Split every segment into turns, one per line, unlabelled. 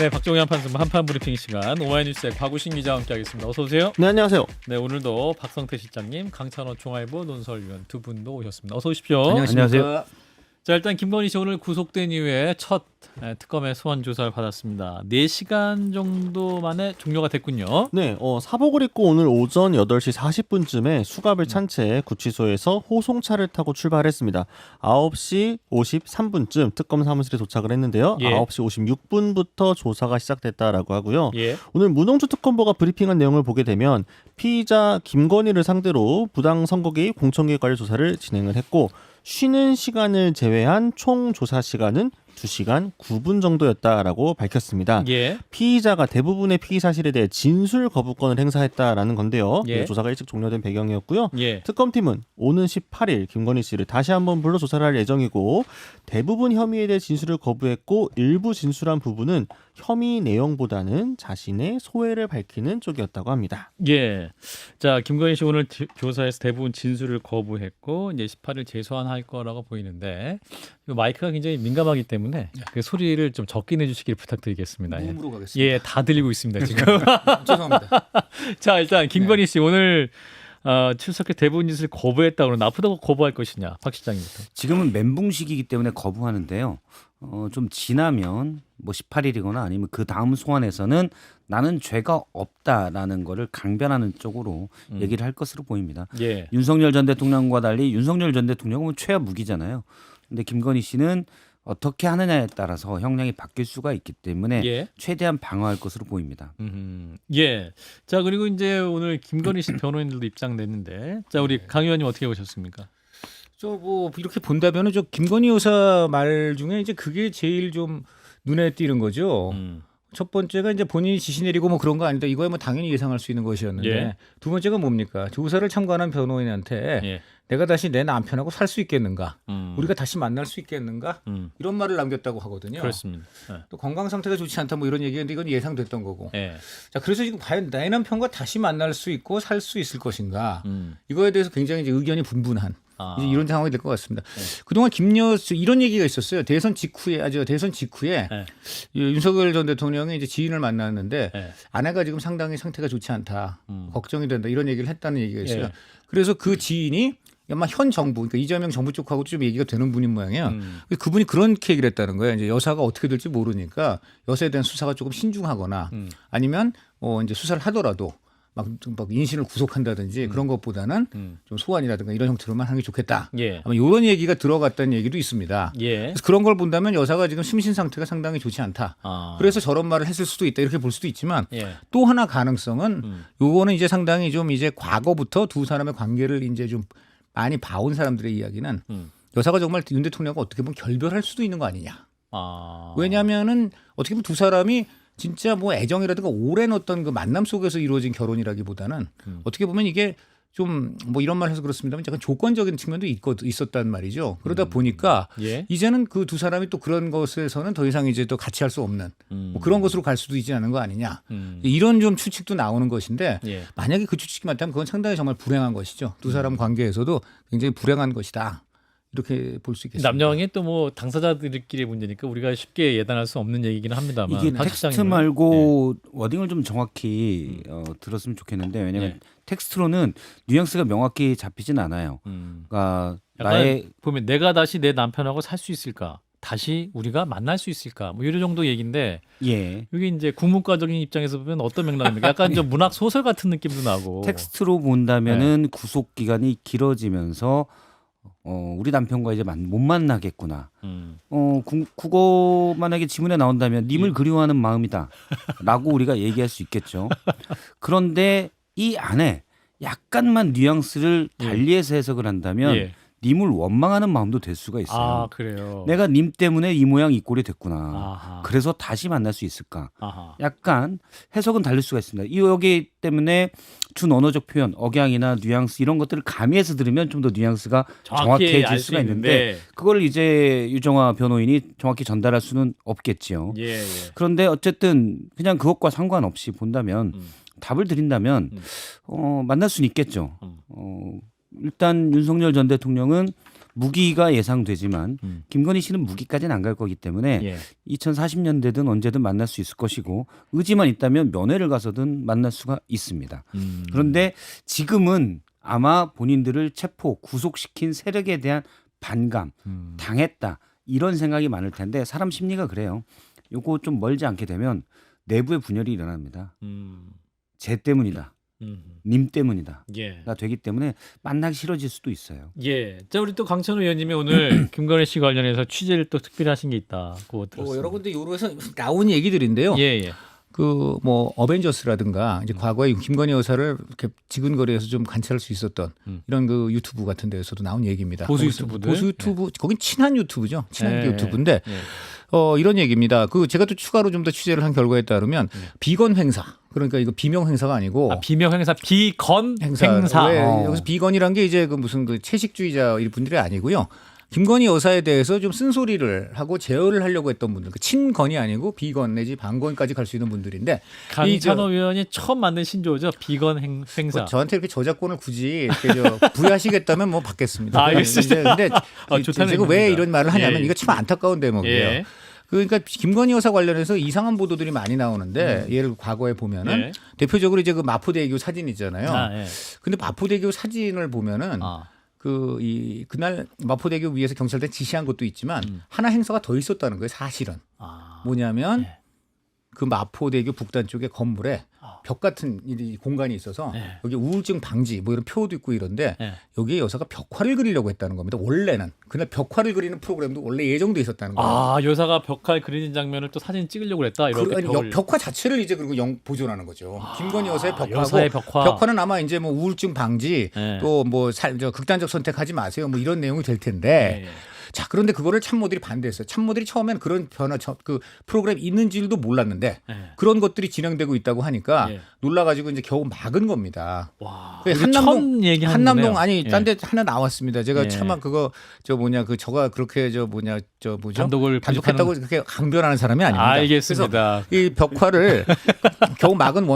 네, 박종현 판사 한판 브리핑 시간 오마이뉴스의 곽우신 기자와 함께하겠습니다. 어서 오세요.
네, 안녕하세요.
네, 오늘도 박성태 실장님, 강찬호 중앙일보 논설위원 두 분도 오셨습니다. 어서 오십시오.
안녕하세요.
자, 일단 김건희 씨 오늘 구속된 이후에 첫 특검의 소환 조사를 받았습니다. 4시간 정도 만에 종료가 됐군요.
네, 사복을 입고 오늘 오전 8시 40분쯤에 수갑을 찬 채 구치소에서 호송차를 타고 출발했습니다. 9시 53분쯤 특검 사무실에 도착을 했는데요.
예.
9시 56분부터 조사가 시작됐다라고 하고요.
예.
오늘 문홍주 특검보가 브리핑한 내용을 보게 되면 피의자 김건희를 상대로 부당 선거 개입 공천개입 관련 조사를 진행을 했고 쉬는 시간을 제외한 총 조사 시간은 2시간 9분 정도였다라고 밝혔습니다.
예.
피의자가 대부분의 피의 사실에 대해 진술 거부권을 행사했다라는 건데요.
예.
조사가 일찍 종료된 배경이었고요.
예.
특검팀은 오는 18일 김건희 씨를 다시 한번 불러 조사를 할 예정이고 대부분 혐의에 대해 진술을 거부했고 일부 진술한 부분은 혐의 내용보다는 자신의 소회를 밝히는 쪽이었다고 합니다.
예. 자, 김건희 씨 오늘 조사에서 대부분 진술을 거부했고 이제 18일 재소환할 거라고 보이는데 이거 마이크가 굉장히 민감하기 때문에 그 소리를 좀 적게 내주시길 부탁드리겠습니다.
무음으로 가겠습니다.
예, 다 들리고 있습니다 지금.
죄송합니다.
자, 일단 김건희 씨 오늘 출석해 대부분 진술을 거부했다 그러면 앞으로 거부할 것이냐, 박 실장님부터.
지금은 멘붕식이기 때문에 거부하는데요. 좀 지나면 뭐 18일이거나 아니면 그 다음 소환에서는 나는 죄가 없다라는 거를 강변하는 쪽으로 얘기를 할 것으로 보입니다.
예.
윤석열 전 대통령과 달리 윤석열 전 대통령은 최하 무기잖아요. 근데 김건희 씨는 어떻게 하느냐에 따라서 형량이 바뀔 수가 있기 때문에
예.
최대한 방어할 것으로 보입니다.
예. 자, 그리고 이제 오늘 김건희 씨 변호인들도 입장 냈는데, 자, 우리 강 의원님 어떻게 보셨습니까?
저 뭐 이렇게 본다면은 저 김건희 여사 말 중에 이제 그게 제일 좀 눈에 띄는 거죠. 첫 번째가 이제 본인이 지시 내리고 뭐 그런 거 아니다. 이거야 뭐 당연히 예상할 수 있는 것이었는데
예.
두 번째가 뭡니까? 조사를 참관한 변호인한테
예.
내가 다시 내 남편하고 살 수 있겠는가?
음.
우리가 다시 만날 수 있겠는가? 이런 말을 남겼다고 하거든요.
그렇습니다.
또 건강 상태가 좋지 않다 뭐 이런 얘기인데 이건 예상됐던 거고.
예.
자, 그래서 지금 과연 내 남편과 다시 만날 수 있고 살 수 있을 것인가?
음.
이거에 대해서 굉장히 이제 의견이 분분한 이제 이런 상황이 될 것 같습니다.
네.
그동안 김여수 이런 얘기가 있었어요. 대선 직후에
네.
윤석열 전 대통령이 이제 지인을 만났는데
네.
아내가 지금 상당히 상태가 좋지 않다, 걱정이 된다 이런 얘기를 했다는 얘기가 있어요.
예.
그래서 그 지인이 아마 현 정부, 그러니까 이재명 정부 쪽하고도 좀 얘기가 되는 분인 모양이에요. 그분이 그렇게 얘기를 했다는 거예요. 이제 여사가 어떻게 될지 모르니까 여사에 대한 수사가 조금 신중하거나 아니면 이제 수사를 하더라도 막 인신을 구속한다든지 그런 것보다는 좀 소환이라든가 이런 형태로만 하는 게 좋겠다.
예.
아마 이런 얘기가 들어갔다는 얘기도 있습니다.
예.
그래서 그런 걸 본다면 여사가 지금 심신 상태가 상당히 좋지 않다. 그래서 저런 말을 했을 수도 있다 이렇게 볼 수도 있지만
예.
또 하나 가능성은 요거는 이제 상당히 좀 이제 과거부터 두 사람의 관계를 이제 좀 많이 봐온 사람들의 이야기는 여사가 정말 윤 대통령과 어떻게 보면 결별할 수도 있는 거 아니냐. 왜냐하면은 어떻게 보면 두 사람이 진짜 뭐 애정이라든가 오랜 어떤 그 만남 속에서 이루어진 결혼이라기보다는 어떻게 보면 이게 좀 뭐 이런 말 해서 그렇습니다만 약간 조건적인 측면도 있었단 말이죠. 그러다 보니까
예.
이제는 그 두 사람이 또 그런 것에서는 더 이상 이제 또 같이 할 수 없는 뭐 그런 것으로 갈 수도 있지 않은 거 아니냐. 이런 좀 추측도 나오는 것인데
예.
만약에 그 추측이 맞다면 그건 상당히 정말 불행한 것이죠. 두 사람 관계에서도 굉장히 불행한 것이다. 이렇게 볼 수 있겠습니다.
남녀의 또 뭐 당사자들끼리의 문제니까 우리가 쉽게 예단할 수 없는 얘기긴 합니다만
이게
박
텍스트
실장님은?
말고 워딩을 좀 정확히 들었으면 좋겠는데 왜냐하면 텍스트로는 뉘앙스가 명확히 잡히진 않아요. 그러니까
약간
나의
보면 내가 다시 내 남편하고 살 수 있을까? 다시 우리가 만날 수 있을까? 뭐 이런 정도 얘기인데
예
이게 이제 국문과적인 입장에서 보면 어떤 맥락입니까? 약간 좀 문학 소설 같은 느낌도 나고.
텍스트로 본다면은 구속 기간이 길어지면서 우리 남편과 이제 못 만나겠구나. 국어 만약에 지문에 나온다면 님을 그리워하는 마음이다라고 우리가 얘기할 수 있겠죠. 그런데 이 안에 약간만 뉘앙스를 달리해서 해석을 한다면
예.
님을 원망하는 마음도 될 수가 있어요.
아, 그래요.
내가 님 때문에 이 모양 이 꼴이 됐구나.
아하.
그래서 다시 만날 수 있을까?
아하.
약간 해석은 다를 수가 있습니다. 여기 때문에 준 언어적 표현, 억양이나 뉘앙스 이런 것들을 가미해서 들으면 좀 더 뉘앙스가 정확해질
알 수
수가 있는데 그걸 이제 유정화 변호인이 정확히 전달할 수는 없겠지요.
예, 예.
그런데 어쨌든 그냥 그것과 상관없이 본다면 답을 드린다면 만날 수는 있겠죠. 일단 윤석열 전 대통령은 무기가 예상되지만 김건희 씨는 무기까지는 안 갈 거기 때문에
예.
2040년대든 언제든 만날 수 있을 것이고 의지만 있다면 면회를 가서든 만날 수가 있습니다. 그런데 지금은 아마 본인들을 체포, 구속시킨 세력에 대한 반감, 당했다 이런 생각이 많을 텐데 사람 심리가 그래요. 요거 좀 멀지 않게 되면 내부의 분열이 일어납니다. 쟤 때문이다. 님 때문이다.
예.
가 되기 때문에 만나기 싫어질 수도 있어요.
예. 자, 우리 또 강찬호 의원님이 오늘 김건희 씨 관련해서 취재를 또 특별히 하신 게 있다고 들었습니다.
여러 군데 요로에서 나온 얘기들인데요.
예, 예.
그 뭐 어벤져스라든가 이제 과거에 김건희 여사를 이렇게 지근거리에서 좀 관찰할 수 있었던 이런 그 유튜브 같은 데에서도 나온 얘기입니다.
보수 유튜브들?
보수 유튜브 거긴 친한 유튜브죠. 친한
예.
유튜브인데
예.
이런 얘기입니다. 그 제가 또 추가로 좀 더 취재를 한 결과에 따르면 비건 행사 그러니까 이거 비명 행사가 아니고
비명 행사, 비건 행사.
왜 여기서 비건이란 게 이제 그 무슨 그 채식주의자 이 분들이 아니고요. 김건희 여사에 대해서 좀 쓴소리를 하고 제어를 하려고 했던 분들, 그 친건이 아니고 비건 내지 반건까지 갈 수 있는 분들인데
강찬호 의원이 처음 만든 신조어죠. 비건 행사.
뭐 저한테 이렇게 저작권을 굳이 이렇게 부여하시겠다면 뭐 받겠습니다.
알겠습니다.
근데
좋다는
제가 왜
의미입니다.
이런 말을 하냐면
예.
이거 참 안타까운 대목이에요.
예.
그러니까 김건희 여사 관련해서 이상한 보도들이 많이 나오는데 예를 과거에 보면은
예.
대표적으로 이제 그 마포대교 사진 있잖아요.
예.
근데 마포대교 사진을 보면은 그날 마포대교 위에서 경찰대 지시한 것도 있지만 하나 행사가 더 있었다는 거예요. 사실은 뭐냐면
예.
그 마포대교 북단 쪽에 건물에 벽 같은 이 공간이 있어서
예.
여기 우울증 방지 뭐 이런 표도 있고 이런데
예.
여기에 여사가 벽화를 그리려고 했다는 겁니다. 원래는 그날 벽화를 그리는 프로그램도 원래 예정돼 있었다는 거예요.
여사가 벽화에 그리는 장면을 또 사진 찍으려고 그랬다. 이렇게
벽화 자체를 이제 그리고 보존하는 거죠. 김건희 여사의 벽화고
여사의 벽화.
벽화는 아마 이제 뭐 우울증 방지
예.
또 뭐 극단적 선택하지 마세요. 뭐 이런 내용이 될 텐데.
예.
자, 그런데 그거를 참모들이 반대했어요. 참모들이 처음엔 그런 그 프로그램 있는지도 몰랐는데
예.
그런 것들이 진행되고 있다고 하니까
예.
놀라가지고 이제 겨우 막은 겁니다.
와.
그
처음 얘기하는
한남동
거네요.
아니
예.
딴 데 하나 나왔습니다. 제가
예.
차마 그거 저가 그렇게
단독을
단독했다고 그렇게 강변하는 사람이 아닙니다.
알겠습니다.
그래서 이 벽화를 겨우 막은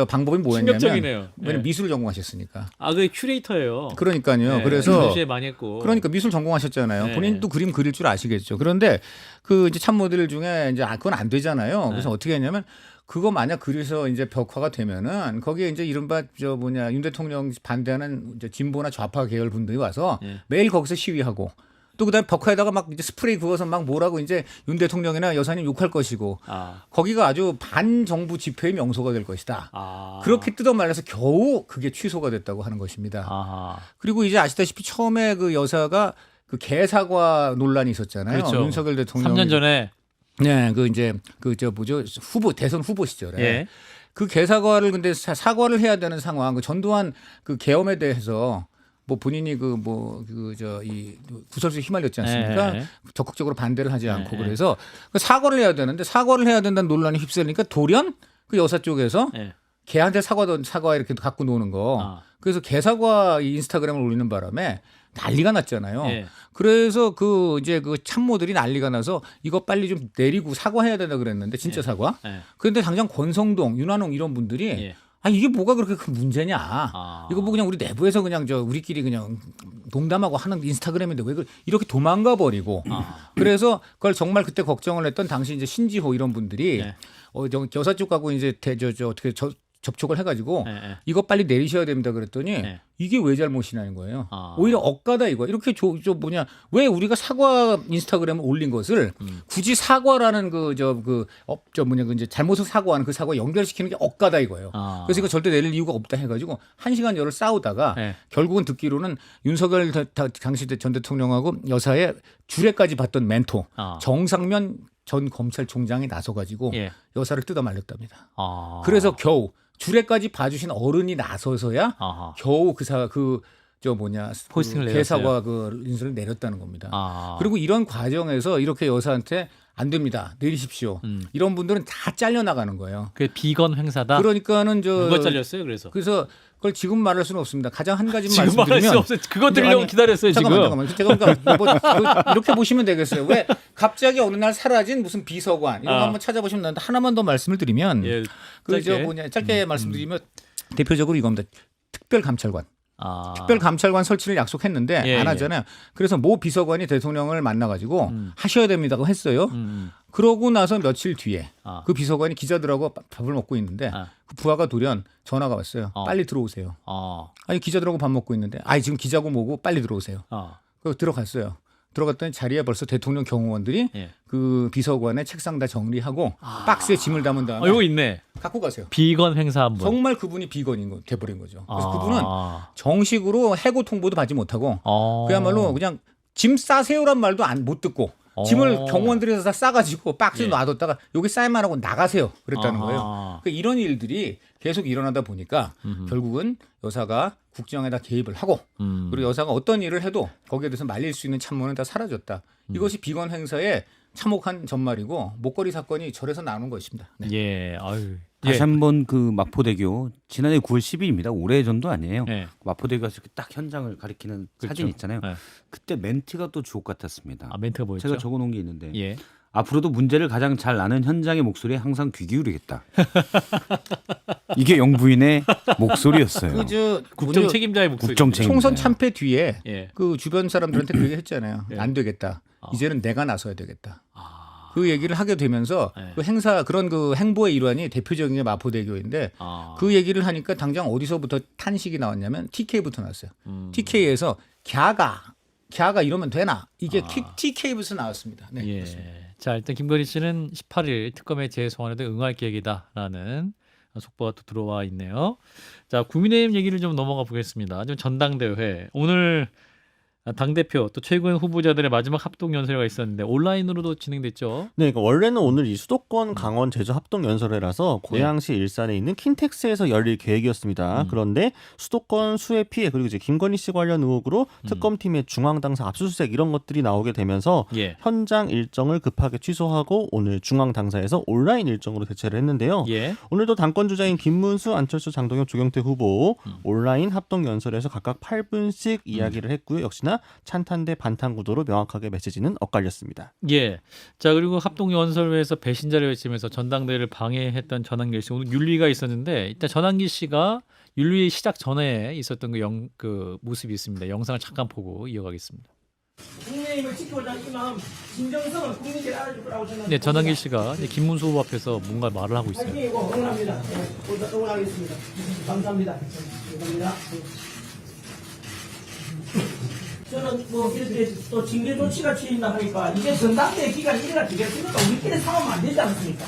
방법이 뭐였냐면
충격적이네요.
왜냐면
예.
미술을 전공하셨으니까.
그 큐레이터예요.
그러니까요.
네,
그래서
전시회 많이 했고.
그러니까 미술 전공하셨잖아요.
네.
본인도 그림 그릴 줄 아시겠죠. 그런데 그 이제 참모들 중에 이제 그건 안 되잖아요. 그래서 어떻게 했냐면 그거 만약 그려서 이제 벽화가 되면은 거기에 이제 이른바 윤 대통령 반대하는 이제 진보나 좌파 계열 분들이 와서
예.
매일 거기서 시위하고 또 그다음에 벽화에다가 막 이제 스프레이 그어서 막 뭐라고 이제 윤 대통령이나 여사님 욕할 것이고 거기가 아주 반정부 집회의 명소가 될 것이다. 그렇게 뜯어 말려서 겨우 그게 취소가 됐다고 하는 것입니다. 그리고 이제 아시다시피 처음에 그 여사가 그 개사과 논란이 있었잖아요.
그렇죠.
윤석열 대통령
3년 전에
네, 이제 대선 후보 시절에
예.
그 개사과를 근데 사과를 해야 되는 상황, 그 전두환 그 계엄에 대해서 뭐 본인이 이 구설수에 휘말렸지 않습니까?
예.
적극적으로 반대를 하지 않고
예.
그래서 그 사과를 해야 되는데 사과를 해야 된다는 논란이 휩쓸리니까 돌연 그 여사 쪽에서
예.
걔한테 사과 이렇게 갖고 노는 거. 그래서 개사과 인스타그램을 올리는 바람에 난리가 났잖아요.
예.
그래서 이제 그 참모들이 난리가 나서 이거 빨리 좀 내리고 사과해야 된다 그랬는데 진짜 사과.
예.
그런데 당장 권성동, 윤한홍 이런 분들이
예.
이게 뭐가 그렇게 큰 문제냐. 이거 뭐 그냥 우리 내부에서 그냥 우리끼리 그냥 농담하고 하는 인스타그램인데 왜 이렇게 도망가 버리고. 그래서 그걸 정말 그때 걱정을 했던 당시 이제 신지호 이런 분들이
예.
여사 쪽하고 이제 어떻게 접촉을 해가지고
예.
이거 빨리 내리셔야 됩니다 그랬더니
예.
이게 왜 잘못이냐는 거예요. 오히려 억까다 이거. 이렇게 왜 우리가 사과 인스타그램을 올린 것을 굳이 사과라는 이제 잘못을 사과하는 그 사과 연결시키는 게 억까다 이거예요. 그래서 이거 절대 내릴 이유가 없다 해가지고 1시간 열을 싸우다가
예.
결국은 듣기로는 윤석열 당시 전 대통령하고 여사의 주례까지 받던 멘토 정상면 전 검찰총장이 나서가지고
예.
여사를 뜯어 말렸답니다. 그래서 겨우 주례까지 봐주신 어른이 나서서야 겨우
포스팅을
개사과 그 인수를 내렸다는 겁니다. 그리고 이런 과정에서 이렇게 여사한테 안 됩니다. 내리십시오. 이런 분들은 다 잘려나가는 거예요.
그 비건 행사다.
그러니까는
누가 잘렸어요? 그래서
그걸 지금 말할 수는 없습니다. 가장 한 가지만
지금 말할 수
말씀드리면
없어요. 그거 들으려고 기다렸어요.
잠깐만. 제가 그러니까 이렇게 보시면 되겠어요. 왜 갑자기 어느 날 사라진 무슨 비서관 이런 거 한번 찾아보시면 되는데 하나만 더 말씀을 드리면
예,
짧게 말씀드리면 대표적으로 이겁니다. 특별감찰관. 특별감찰관 설치를 약속했는데
예,
안 하잖아요. 그래서 모 비서관이 대통령을 만나가지고 하셔야 됩니다고 했어요. 그러고 나서 며칠 뒤에 그 비서관이 기자들하고 밥을 먹고 있는데 그 부하가 돌연 전화가 왔어요. 빨리 들어오세요. 아니 기자들하고 밥 먹고 있는데 지금 기자고 뭐고 빨리 들어오세요. 그래서 들어갔어요. 들어갔더니 자리에 벌써 대통령 경호원들이
예.
그 비서관의 책상 다 정리하고 박스에 짐을 담은 다음에
이거 있네.
갖고 가세요.
비건 행사 한 번.
정말 그분이 비건인 돼버린 거죠. 그래서 그분은 정식으로 해고 통보도 받지 못하고 그야말로 그냥 짐 싸세요란 말도 못 듣고 짐을 경호원들이 다 싸가지고 박스에 놔뒀다가 여기 사인만 하고 나가세요 그랬다는 거예요. 그러니까 이런 일들이 계속 일어나다 보니까 결국은 여사가 국정에다 개입을 하고 그리고 여사가 어떤 일을 해도 거기에 대해서 말릴 수 있는 참모는 다 사라졌다. 이것이 비건 행사의 참혹한 전말이고 목걸이 사건이 절에서 나오는 것입니다. 네.
예, 아유.
다시 한번 그 마포대교 지난해 9월 10일입니다. 오래전도 아니에요.
예.
마포대교에서 딱 현장을 가리키는 사진 있잖아요.
예.
그때 멘트가 또 주옥 같았습니다.
멘트가 뭐였죠?
제가 적어놓은 게 있는데
예.
앞으로도 문제를 가장 잘 아는 현장의 목소리에 항상 귀 기울이겠다. 이게 영부인의 목소리였어요.
국정 책임자의 목소리.
국정 책임자.
총선 참패 뒤에
예.
그 주변 사람들한테 그 얘기 했잖아요.
예.
안 되겠다. 이제는 내가 나서야 되겠다. 그 얘기를 하게 되면서 그 행사 그런 그 행보의 일환이 대표적인 게 마포대교인데 그 얘기를 하니까 당장 어디서부터 탄식이 나왔냐면 TK부터 나왔어요. TK에서 갸가 이러면 되나? 이게 TK부터 나왔습니다. 네.
예.
그렇습니다.
자, 일단 김건희 씨는 18일 특검의 재소환에도 응할 계획이다라는 속보가 또 들어와 있네요. 자, 국민의힘 얘기를 좀 넘어가 보겠습니다. 좀 전당대회 오늘 당대표 또 최고위원 후보자들의 마지막 합동 연설회가 있었는데 온라인으로도 진행됐죠.
네, 그러니까 원래는 오늘 이 수도권 강원 제주 합동 연설회라서 고양시 일산에 있는 킨텍스에서 열릴 계획이었습니다. 그런데 수도권 수해 피해 그리고 이제 김건희 씨 관련 의혹으로 특검팀의 중앙당사 압수수색 이런 것들이 나오게 되면서
예.
현장 일정을 급하게 취소하고 오늘 중앙당사에서 온라인 일정으로 대체를 했는데요.
예.
오늘도 당권 주자인 김문수, 안철수, 장동혁, 조경태 후보 온라인 합동 연설에서 각각 8분씩 이야기를 했고요. 역시나 찬탄 대 반탄 구도로 명확하게 메시지는 엇갈렸습니다.
예. 자, 그리고 합동 연설회에서 배신자를 외치면서 전당대회를 방해했던 전한길 씨 오늘 윤리가 있었는데 일단 전한길 씨가 윤리 시작 전에 있었던 그 모습이 있습니다. 영상을 잠깐 보고 이어가겠습니다.
국민의힘을 지켜보자 이만 진정성은 국민들이 알아줄 거라고 저는
네, 전한길 씨가 이제 김문수 후보 앞에서 뭔가 말을 하고 있어요.
파이팅이고 응원합니다. 응원하겠습니다. 감사합니다. 감사합니다. 저는 뭐 이렇게 또 징계 조치가 취임다 하니까 이게 전당대회 기간이 이래가 되겠습니까? 우리끼리 싸우면 안 되지 않습니까?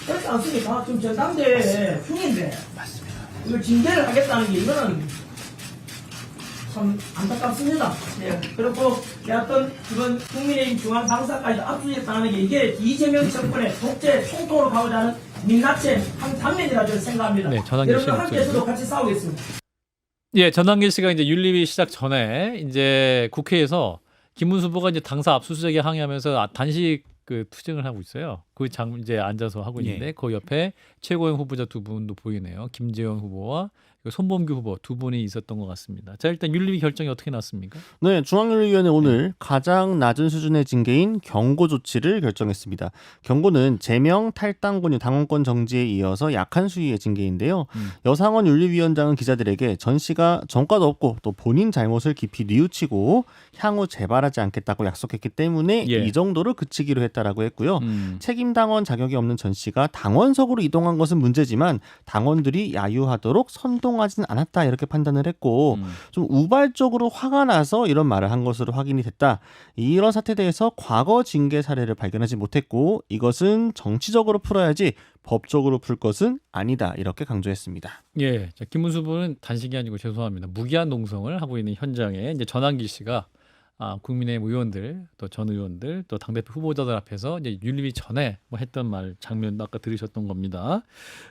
그렇지 않습니까? 지금 전당대회 중인데 맞습니다. 이걸 징계를 하겠다는 게 이거는 참 안타깝습니다. 예. 그리고 어떤 이번 국민의힘 중앙당사까지 압수했다는 게 이게 이재명 정권의 독재 총통으로 가고자 하는 민낯의 한 단면이라 저는 생각합니다.
네, 전환길 씨의
여러분 함께해서도
목소리죠.
같이 싸우겠습니다.
예, 전한길 씨가 이제 윤리위 시작 전에 이제 국회에서 김문수 후보가 이제 당사 압수수색에 항의하면서 단식 그 투쟁을 하고 있어요. 그 이제 앉아서 하고 있는데 그 옆에 최고위원 후보자 두 분도 보이네요. 김재원 후보와 손범규 후보 두 분이 있었던 것 같습니다. 자, 일단 윤리위 결정이 어떻게 났습니까?
네, 중앙윤리위원회 오늘 가장 낮은 수준의 징계인 경고 조치를 결정했습니다. 경고는 제명, 탈당 권유, 당원권 정지에 이어서 약한 수위의 징계인데요. 여상원 윤리위원장은 기자들에게 전 씨가 전과도 없고 또 본인 잘못을 깊이 뉘우치고 향후 재발하지 않겠다고 약속했기 때문에
예.
이 정도로 그치기로 했다라고 했고요. 책임 당원 자격이 없는 전 씨가 당원석으로 이동한 것은 문제지만 당원들이 야유하도록 선동하진 않았다 이렇게 판단을 했고 좀 우발적으로 화가 나서 이런 말을 한 것으로 확인이 됐다. 이런 사태에 대해서 과거 징계 사례를 발견하지 못했고 이것은 정치적으로 풀어야지 법적으로 풀 것은 아니다 이렇게 강조했습니다.
예, 자, 김문수 후보는 단식이 아니고 죄송합니다. 무기한 농성을 하고 있는 현장에 이제 전한길 씨가 국민의힘 의원들 또 전 의원들 또 당대표 후보자들 앞에서 이제 윤리위 전에 뭐 했던 말 장면도 아까 들으셨던 겁니다.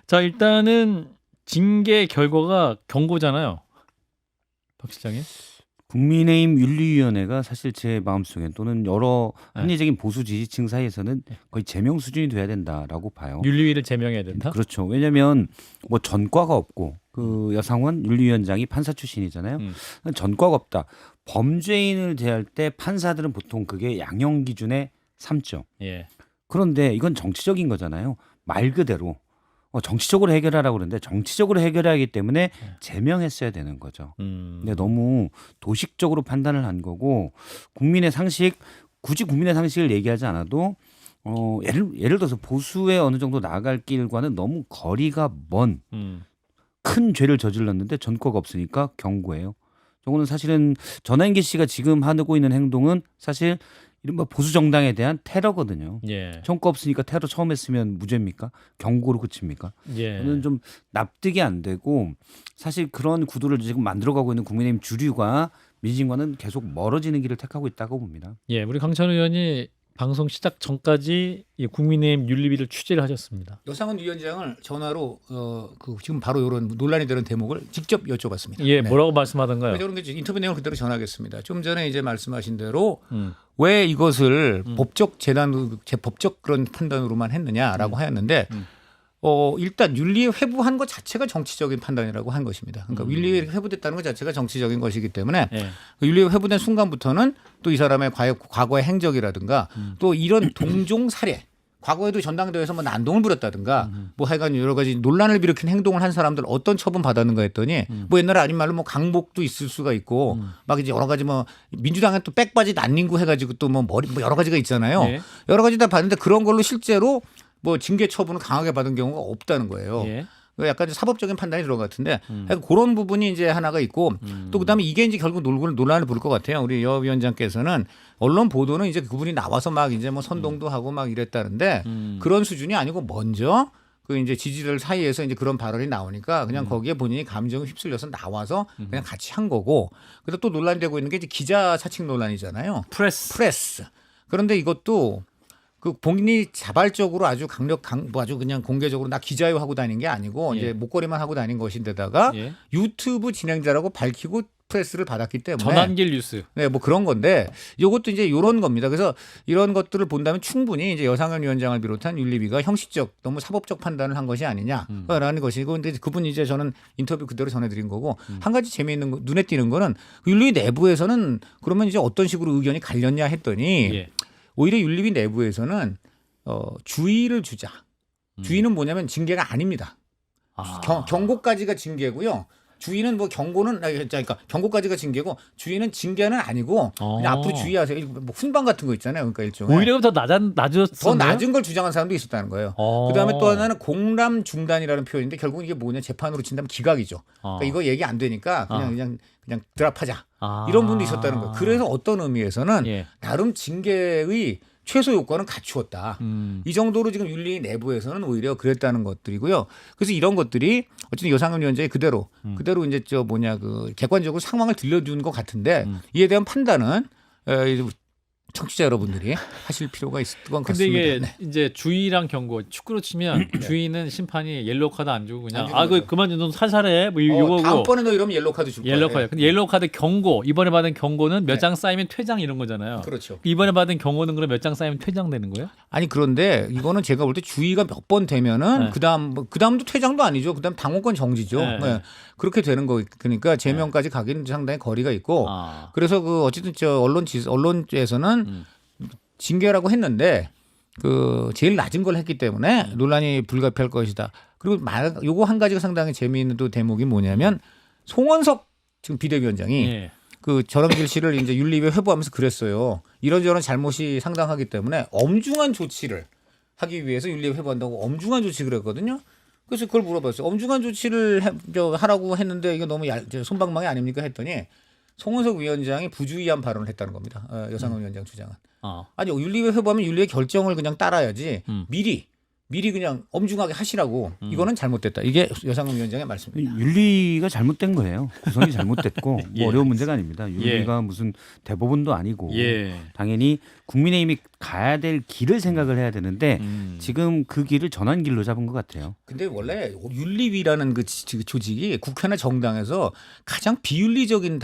자, 일단은 징계 결과가 경고잖아요. 박 시장님.
국민의힘 윤리위원회가 사실 제 마음속에 또는 여러 합리적인 보수 지지층 사이에서는 거의 제명 수준이 돼야 된다라고 봐요.
윤리위를 제명해야 된다.
그렇죠. 왜냐하면 뭐 전과가 없고 그 여상원 윤리위원장이 판사 출신이잖아요. 전과가 없다. 범죄인을 대할 때 판사들은 보통 그게 양형 기준에 삼죠.
예.
그런데 이건 정치적인 거잖아요. 말 그대로 정치적으로 해결하라고 그러는데 정치적으로 해결하기 때문에 제명했어야 되는 거죠. 근데 너무 도식적으로 판단을 한 거고 국민의 상식 굳이 국민의 상식을 얘기하지 않아도 예를 들어서 보수에 어느 정도 나아갈 길과는 너무 거리가 먼 큰 죄를 저질렀는데 전과가 없으니까 경고해요. 저거는 사실은 전환기 씨가 지금 하고 있는 행동은 사실 이른바 보수 정당에 대한 테러거든요.
예.
전과 없으니까 테러 처음 했으면 무죄입니까? 경고로 그칩니까?
예.
저는 좀 납득이 안 되고 사실 그런 구도를 지금 만들어가고 있는 국민의힘 주류가 민심과는 계속 멀어지는 길을 택하고 있다고 봅니다.
예, 우리 강찬 의원이 방송 시작 전까지 이 국민의힘 윤리위를 취재를 하셨습니다.
여상은 위원장을 전화로 지금 바로 이런 논란이 되는 대목을 직접 여쭤봤습니다.
예,
네.
뭐라고 말씀하던가요?
저는 인터뷰 내용을 그대로 전하겠습니다. 좀 전에 이제 말씀하신 대로 왜 이것을 법적 법적 그런 판단으로만 했느냐라고 하였는데 일단 윤리에 회부한 것 자체가 정치적인 판단이라고 한 것입니다. 그러니까 윤리에 회부됐다는 것 자체가 정치적인 것이기 때문에
예.
윤리에 회부된 순간부터는 또 이 사람의 과거의 행적이라든가 또 이런 동종 사례 과거에도 전당대회에서 뭐 난동을 부렸다든가 뭐 하여간 여러 가지 논란을 일으킨 행동을 한 사람들 어떤 처분 받았는가 했더니 뭐 옛날에 아닌 말로 뭐 강복도 있을 수가 있고 막 이제 여러 가지 뭐 민주당에 또 백바지 난닝구 해가지고 또 뭐 머리 뭐 여러 가지가 있잖아요.
예.
여러 가지 다 봤는데 그런 걸로 실제로 뭐 징계 처분을 강하게 받은 경우가 없다는 거예요.
예.
약간 사법적인 판단이 들어간 것 같은데 그런 부분이 이제 하나가 있고 또 그다음에 이게 이제 결국 논란을 부를 것 같아요. 우리 여 위원장께서는 언론 보도는 이제 그분이 나와서 막 이제 뭐 선동도 하고 막 이랬다는데 그런 수준이 아니고 먼저 그 이제 지지들 사이에서 이제 그런 발언이 나오니까 그냥 거기에 본인이 감정에 휩쓸려서 나와서 그냥 같이 한 거고. 그래서 또 논란이 되고 있는 게 이제 기자 사칭 논란이잖아요. 프레스. 그런데 이것도 그 본인이 자발적으로 아주 뭐 아주 그냥 공개적으로 나 기자요 하고 다닌 게 아니고
예.
이제 목걸이만 하고 다닌 것인데다가
예.
유튜브 진행자라고 밝히고 프레스를 받았기 때문에
전환길 뉴스.
네, 뭐 그런 건데 이것도 이제 이런 겁니다. 그래서 이런 것들을 본다면 충분히 이제 여상현 위원장을 비롯한 윤리위가 형식적 너무 사법적 판단을 한 것이 아니냐라는 것이고, 근데 그분이 이제 저는 인터뷰 그대로 전해드린 거고 한 가지 재미있는 거, 눈에 띄는 거는 윤리위 내부에서는 그러면 이제 어떤 식으로 의견이 갈렸냐 했더니
예.
오히려 윤리위 내부에서는 주의를 주자. 주의는 뭐냐면 징계가 아닙니다. 경고까지가 징계고요. 주의는 뭐 경고는 그러니까 경고까지가 징계고 주의는 징계는 아니고 그냥 앞으로 주의하세요. 뭐 훈방 같은 거 있잖아요. 그러니까 일종의
오히려 더 낮았었네요.
더 낮은 걸 주장한 사람도 있었다는 거예요. 그다음에 또 하나는 공람 중단이라는 표현인데 결국 이게 뭐냐 재판으로 친다면 기각이죠. 그러니까 이거 얘기 안 되니까 그냥 드랍하자. 이런 분도 있었다는 거예요. 그래서 어떤 의미에서는
예.
나름 징계의 최소 요건은 갖추었다. 이 정도로 지금 윤리 내부에서는 오히려 그랬다는 것들이고요. 그래서 이런 것들이 어쨌든 여상현 위원장이 그대로 이제 그 객관적으로 상황을 들려준 것 같은데 이에 대한 판단은 청취자 여러분들이 하실 필요가 있을 것 같습니다.
근데 이게
네.
이제 주의랑 경고 축구로 치면 주의는 심판이 옐로우 카드 안 주고 그냥
안 주는 거죠.
그만 좀 살살해 뭐 이거고
다음번에 너 이러면 옐로우 카드 줄 거예요.
옐로우 카드. 근데 옐로우 카드 경고 이번에 받은 경고는 몇
네.
장 쌓이면 퇴장 이런 거잖아요.
그렇죠.
이번에 받은 경고는 그럼 몇 장 쌓이면 퇴장되는 거예요?
아니 그런데 이거는 제가 볼 때 주의가 몇 번 되면은
네.
그다음도 퇴장도 아니죠. 그다음 당원권 정지죠.
네.
네. 그렇게 되는 거 그러니까 제명까지 가기는 상당히 거리가 있고 그래서 그 어쨌든 언론에서는 징계라고 했는데 그 제일 낮은 걸 했기 때문에 논란이 불가피할 것이다. 그리고 요거 한 가지가 상당히 재미있는 또 대목이 뭐냐면 송원석 지금 비대위원장이
예.
그 전원길 씨를 이제 윤리위에 회부하면서 그랬어요. 이런저런 잘못이 상당하기 때문에 엄중한 조치를 하기 위해서 윤리위에 회부한다고 엄중한 조치 그랬거든요. 그래서 그걸 물어봤어요. 엄중한 조치를 하라고 했는데 이거 너무 손방망이 아닙니까 했더니 송원석 위원장이 부주의한 발언을 했다는 겁니다. 여상현 위원장 주장은. 아니 윤리위에 회부하면 윤리의 결정을 그냥 따라야지 미리 그냥 엄중하게 하시라고 이거는 잘못됐다. 이게 여상현 위원장의 말씀입니다.
윤리가 잘못된 거예요. 구성이 잘못됐고
예.
뭐 어려운 문제가 아닙니다. 윤리가 무슨 대법원도 아니고 당연히 국민의힘이 가야 될 길을 생각을 해야 되는데 지금 그 길을 전환길로 잡은 것 같아요.
근데 원래 윤리위라는 그 조직이 국회나 정당에서 가장 비윤리적인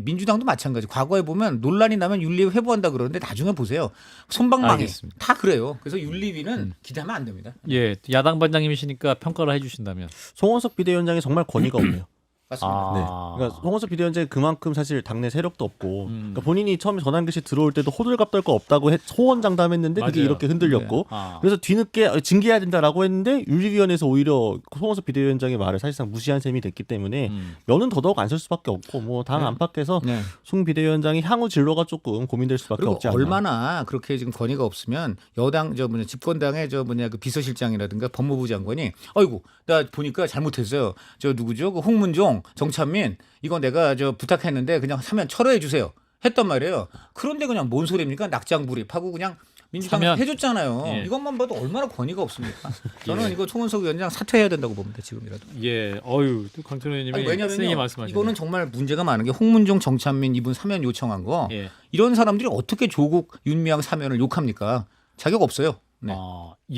민주당도 마찬가지. 과거에 보면 논란이 나면 윤리위 회부한다 그러는데 나중에 보세요. 손방망이
알겠습니다.
다 그래요. 그래서 윤리위는 기대하면 안 됩니다.
예, 야당 반장님이시니까 평가를 해주신다면
송원석 비대위원장이 정말 권위가 없네요.
맞습니다.
네.
아.
그러니까 송원석 비대위원장이 그만큼 사실 당내 세력도 없고 그러니까 본인이 처음에 전환기시 들어올 때도 호들갑 떨 거 없다고 소원장담했는데 그게
맞아요.
이렇게 흔들렸고
아.
그래서 뒤늦게 징계해야 된다라고 했는데 윤리위원회에서 오히려 송원석 비대위원장의 말을 사실상 무시한 셈이 됐기 때문에 면은 더더욱 안 쓸 수밖에 없고 뭐 당 안팎에서
네.
송 비대위원장이 향후 진로가 조금 고민될 수밖에
그리고
없지 않나.
얼마나 그렇게 지금 권위가 없으면 여당 집권당의 그 비서실장이라든가 법무부 장관이 아이고 나 보니까 잘못했어요. 저 누구죠? 그 홍문종, 정찬민 이거 내가 부탁했는데 그냥 사면 철회해 주세요. 했단 말이에요. 그런데 그냥 뭔 소리입니까? 낙장불입하고 그냥 민주당
사면.
해줬잖아요.
예.
이것만 봐도 얼마나 권위가 없습니까? 저는 이거 송원석 위원장 사퇴해야 된다고 봅니다. 지금이라도.
예, 어유 강철 의원님이 세게
왜냐하면
말씀하시네.
이거는 정말 문제가 많은 게 홍문종, 정찬민 이분 사면 요청한 거
예.
이런 사람들이 어떻게 조국, 윤미향 사면을 욕합니까? 자격 없어요. 네.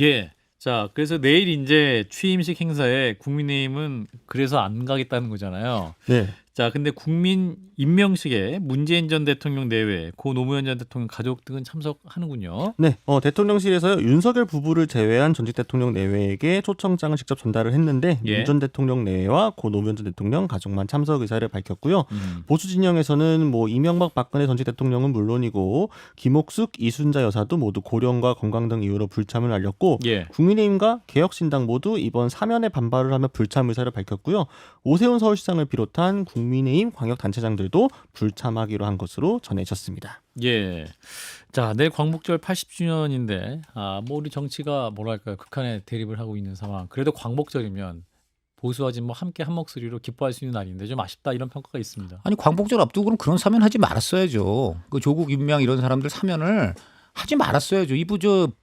예. 자, 그래서 내일 이제 취임식 행사에 국민의힘은 그래서 안 가겠다는 거잖아요.
네.
자, 근데 국민 임명식에 문재인 전 대통령 내외, 고 노무현 전 대통령 가족 등은 참석하는군요.
네, 대통령실에서요 윤석열 부부를 제외한 전직 대통령 내외에게 초청장을 직접 전달을 했는데
예.
윤 전 대통령 내외와 고 노무현 전 대통령 가족만 참석 의사를 밝혔고요. 보수 진영에서는 뭐 이명박 박근혜 전직 대통령은 물론이고 김옥숙 이순자 여사도 모두 고령과 건강 등 이유로 불참을 알렸고
예.
국민의힘과 개혁신당 모두 이번 사면에 반발을 하며 불참 의사를 밝혔고요. 오세훈 서울시장을 비롯한 국민의힘 광역단체장들도 불참하기로 한 것으로 전해졌습니다.
예. 자, 내일 광복절 80주년인데 뭐 우리 정치가 뭐랄까요? 극한의 대립을 하고 있는 상황. 그래도 광복절이면 보수와 진보 함께 한 목소리로 기뻐할 수 있는 날인데 좀 아쉽다 이런 평가가 있습니다.
아니 광복절 앞두고 그런 사면 하지 말았어야죠. 그 조국, 윤미향 이런 사람들 사면을 하지 말았어야죠. 이부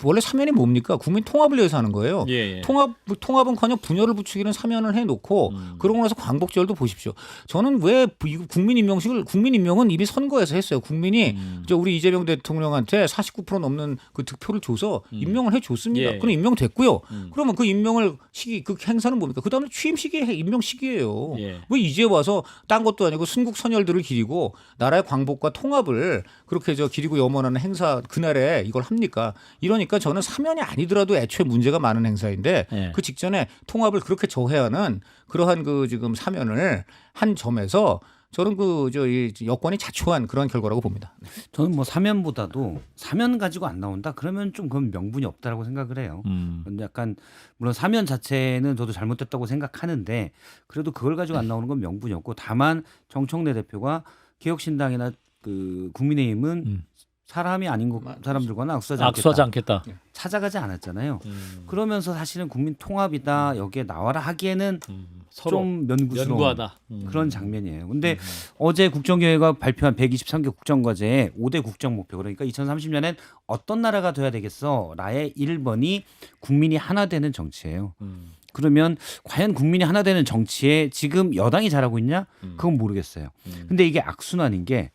원래 사면이 뭡니까? 국민 통합을 위해서 하는 거예요.
예.
통합은커녕 분열을 부추기는 사면을 해놓고 그러고 나서 광복절도 보십시오. 저는 왜 국민 임명은 이미 선거에서 했어요. 국민이 우리 이재명 대통령한테 49% 넘는 그 득표를 줘서 임명을 해줬습니다.
예.
그럼 임명됐고요. 그러면 그 임명을 그 행사는 뭡니까? 그 다음에 취임식이 임명 시기예요.
예.
왜 이제 와서 딴 것도 아니고 순국 선열들을 기리고 나라의 광복과 통합을 그렇게 기리고 염원하는 행사 그날에 이걸 합니까? 이러니까 저는 사면이 아니더라도 애초에 문제가 많은 행사인데
예.
그 직전에 통합을 그렇게 저해하는 그러한 그 지금 사면을 한 점에서 저는 이 여권이 자초한 그런 결과라고 봅니다.
저는 뭐 사면보다도 사면 가지고 안 나온다 그러면 좀 그건 명분이 없다라고 생각을 해요. 근데 약간 물론 사면 자체는 저도 잘못됐다고 생각하는데 그래도 그걸 가지고 안 나오는 건 명분이 없고 다만 정청래 대표가 개혁신당이나 그 국민의힘은 사람이 아닌 사람들과는
악수하지 않겠다.
찾아가지 않았잖아요. 그러면서 사실은 국민 통합이다 여기에 나와라 하기에는
서로
좀 면구스러운
연구하다.
그런 장면이에요. 근데 어제 국정교회가 발표한 123개 국정과제의 5대 국정 목표 그러니까 2030년엔 어떤 나라가 돼야 되겠어? 라의 1번이 국민이 하나 되는 정치예요. 그러면 과연 국민이 하나 되는 정치에 지금 여당이 잘하고 있냐? 그건 모르겠어요. 근데 이게 악순환인 게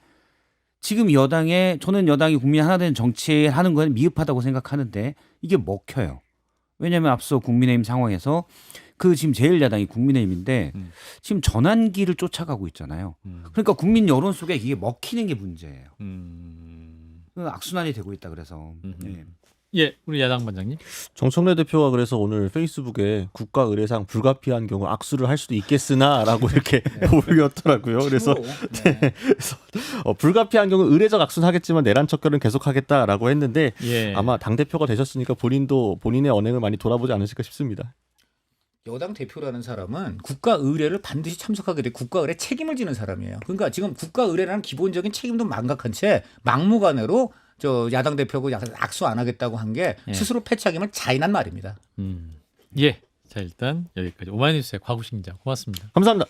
지금 저는 여당이 국민 하나 되는 정치에 하는 건 미흡하다고 생각하는데 이게 먹혀요. 왜냐하면 앞서 국민의힘 상황에서 그 지금 제1야당이 국민의힘인데 지금 전환기를 쫓아가고 있잖아요. 그러니까 국민 여론 속에 이게 먹히는 게 문제예요. 악순환이 되고 있다 그래서. 네.
예, 우리 야당 반장님.
정청래 대표가 그래서 오늘 페이스북에 국가 의례상 불가피한 경우 악수를 할 수도 있겠으나라고 이렇게 올렸더라고요. 그래서 그래서 불가피한 경우 의례적 악수는 하겠지만 내란 척결은 계속하겠다라고 했는데
예.
아마 당 대표가 되셨으니까 본인도 본인의 언행을 많이 돌아보지 않으실까 싶습니다.
여당 대표라는 사람은 국가 의례를 반드시 참석하게 돼 국가 의례 책임을 지는 사람이에요. 그러니까 지금 국가 의례라는 기본적인 책임도 망각한 채 막무가내로 야당 대표고 악수 안 하겠다고 한 게 스스로 패착임을 자인한 말입니다.
예. 자, 일단 여기까지 오마이뉴스의 과구신 기자 고맙습니다.
감사합니다.